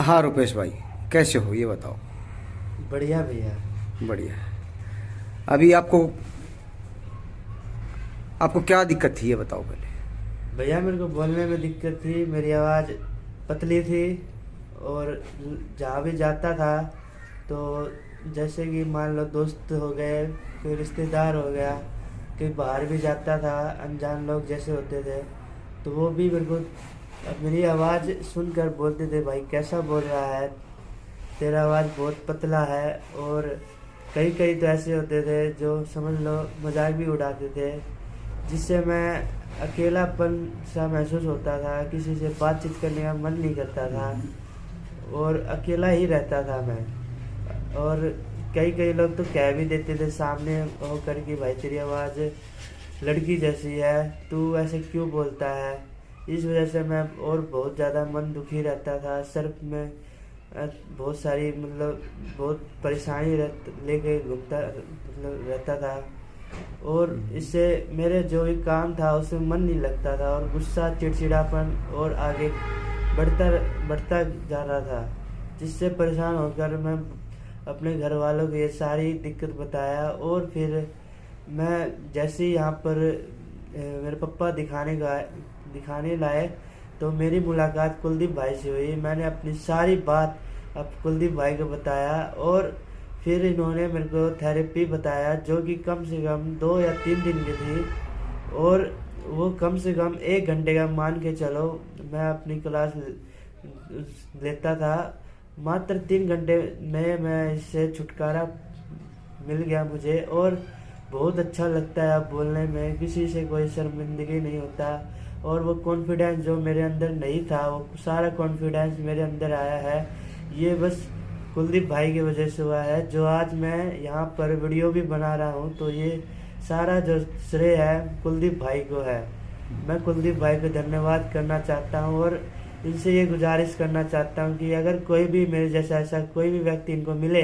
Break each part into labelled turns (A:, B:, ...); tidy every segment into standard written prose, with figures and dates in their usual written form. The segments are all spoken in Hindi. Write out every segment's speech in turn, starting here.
A: हाँ रुपेश भाई, कैसे हो ये बताओ।
B: बढ़िया भैया।
A: बढ़िया है। अभी आपको आपको क्या दिक्कत थी ये बताओ पहले।
B: भैया मेरे को बोलने में दिक्कत थी, मेरी आवाज़ पतली थी। और जहाँ भी जाता था तो जैसे कि मान लो दोस्त हो गए, कोई रिश्तेदार हो गया, कहीं बाहर भी जाता था, अनजान लोग जैसे होते थे, तो वो भी मेरे को मेरी आवाज़ सुनकर बोलते थे, भाई कैसा बोल रहा है, तेरा आवाज़ बहुत पतला है। और कई कई तो ऐसे होते थे जो समझ लो मजाक भी उड़ाते थे, जिससे मैं अकेलापन सा महसूस होता था, किसी से बातचीत करने का मन नहीं करता था और अकेला ही रहता था मैं। और कई कई लोग तो कह भी देते थे सामने होकर कि भाई तेरी आवाज़ लड़की जैसी है, तू ऐसे क्यों बोलता है। इस वजह से मैं और बहुत ज़्यादा मन दुखी रहता था, सर में बहुत सारी मतलब बहुत परेशानी लेके घूमता मतलब रहता था। और इससे मेरे जो भी काम था उसमें मन नहीं लगता था और गुस्सा चिड़चिड़ापन और आगे बढ़ता बढ़ता जा रहा था, जिससे परेशान होकर मैं अपने घर वालों को ये सारी दिक्कत बताया। और फिर मैं जैसे ही यहाँ पर मेरे पापा दिखाने लाए तो मेरी मुलाकात कुलदीप भाई से हुई। मैंने अपनी सारी बात अब कुलदीप भाई को बताया और फिर इन्होंने मेरे को थेरेपी बताया, जो कि कम से कम 2 या 3 दिन की थी। और वो कम से कम 1 घंटे का मान के चलो, मैं अपनी क्लास लेता था। मात्र 3 घंटे में मैं इससे छुटकारा मिल गया मुझे और बहुत अच्छा लगता है अब बोलने में, किसी से कोई शर्मिंदगी नहीं होता। और वो कॉन्फिडेंस जो मेरे अंदर नहीं था, वो सारा कॉन्फिडेंस मेरे अंदर आया है। ये बस कुलदीप भाई की वजह से हुआ है, जो आज मैं यहाँ पर वीडियो भी बना रहा हूँ, तो ये सारा जो श्रेय है कुलदीप भाई को है। मैं कुलदीप भाई को धन्यवाद करना चाहता हूँ और इनसे ये गुजारिश करना चाहता हूँ कि अगर कोई भी मेरे जैसा ऐसा कोई भी व्यक्ति इनको मिले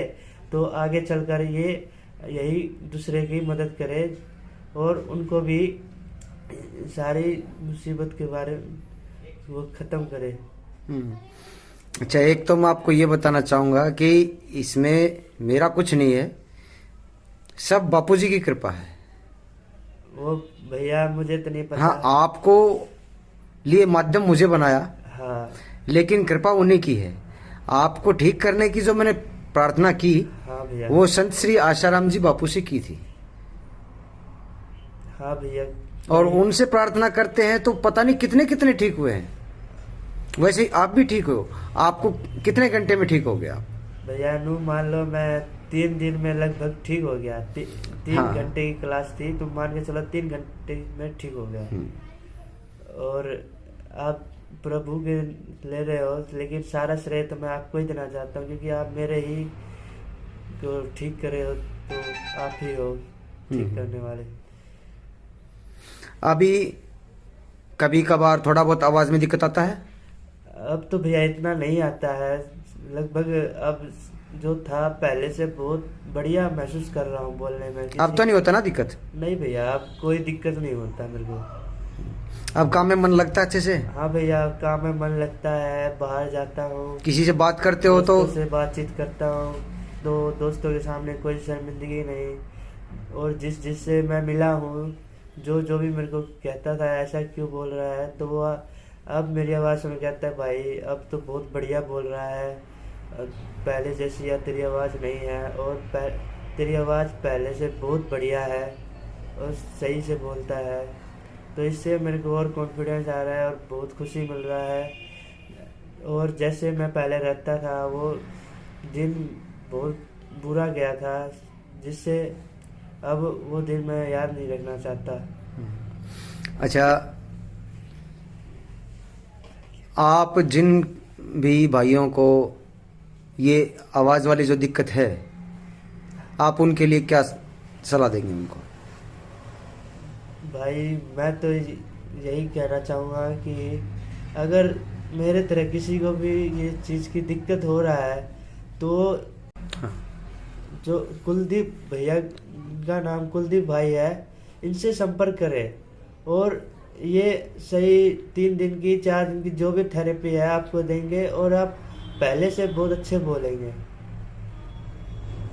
B: तो आगे चलकर ये यही दूसरे की मदद करे और उनको भी सारी मुसीबत के बारे में वो ख़त्म करे।
A: अच्छा, एक तो मैं आपको ये बताना चाहूँगा कि इसमें मेरा कुछ नहीं है, सब बापूजी की कृपा है।
B: वो भैया मुझे तो नहीं पता।
A: हाँ, आपको लिए माध्यम मुझे बनाया,
B: हाँ
A: लेकिन कृपा उन्हीं की है। आपको ठीक करने की जो मैंने प्रार्थना की,
B: हाँ भैया।
A: वो संत श्री आशाराम जी बापू से की थी।
B: हाँ भैया।
A: और उनसे प्रार्थना करते हैं तो पता नहीं कितने कितने ठीक हुए हैं। वैसे ही आप भी ठीक हो। आपको कितने घंटे में ठीक हो गया आप?
B: भैया नू मान लो मैं 3 दिन में लगभग ठीक हो गया। 3
A: हाँ।
B: घंटे की क्लास थी तो मान के चलो 3 घंटे में ठीक हो गया। और आप प्रभु के ले रहे हो, लेकिन सारा श्रेय तो मैं आपको ही देना चाहता हूँ, क्योंकि आप मेरे ही को ठीक करे हो, तो आप ही हो ठीक करने वाले।
A: अभी कभी कभार थोड़ा बहुत आवाज में दिक्कत आता है?
B: अब तो भैया इतना नहीं आता है, लगभग अब जो था पहले से बहुत बढ़िया महसूस कर रहा हूँ बोलने में।
A: अब तो नहीं होता ना दिक्कत?
B: नहीं भैया, अब कोई दिक्कत नहीं होता मेरे को।
A: अब काम में मन लगता है अच्छे से?
B: हाँ भैया, काम में मन लगता है, बाहर जाता हूँ,
A: किसी से बात करते हो तो?
B: दोस्तों से बातचीत करता हूँ, तो दोस्तों के सामने कोई शर्मिंदगी नहीं। और जिससे मैं मिला हूँ, जो जो भी मेरे को कहता था ऐसा क्यों बोल रहा है, तो वो अब मेरी आवाज़ सुन कहता है भाई अब तो बहुत बढ़िया बोल रहा है, पहले जैसी या तेरी आवाज़ नहीं है, और तेरी आवाज़ पहले से बहुत बढ़िया है और सही से बोलता है। तो इससे मेरे को और कॉन्फिडेंस आ रहा है और बहुत खुशी मिल रहा है। और जैसे मैं पहले रहता था वो दिन बहुत बुरा गया था, जिससे अब वो दिन मैं याद नहीं रखना चाहता।
A: अच्छा, आप जिन भी भाइयों को ये आवाज़ वाली जो दिक्कत है, आप उनके लिए क्या सलाह देंगे उनको?
B: भाई मैं तो यही कहना चाहूँगा कि अगर मेरे तरह किसी को भी ये चीज़ की दिक्कत हो रहा है तो
A: हाँ।
B: जो कुलदीप भैया का नाम कुलदीप भाई है, इनसे संपर्क करें और ये सही 3 दिन की 4 दिन की जो भी थेरेपी है आपको देंगे और आप पहले से बहुत अच्छे बोलेंगे।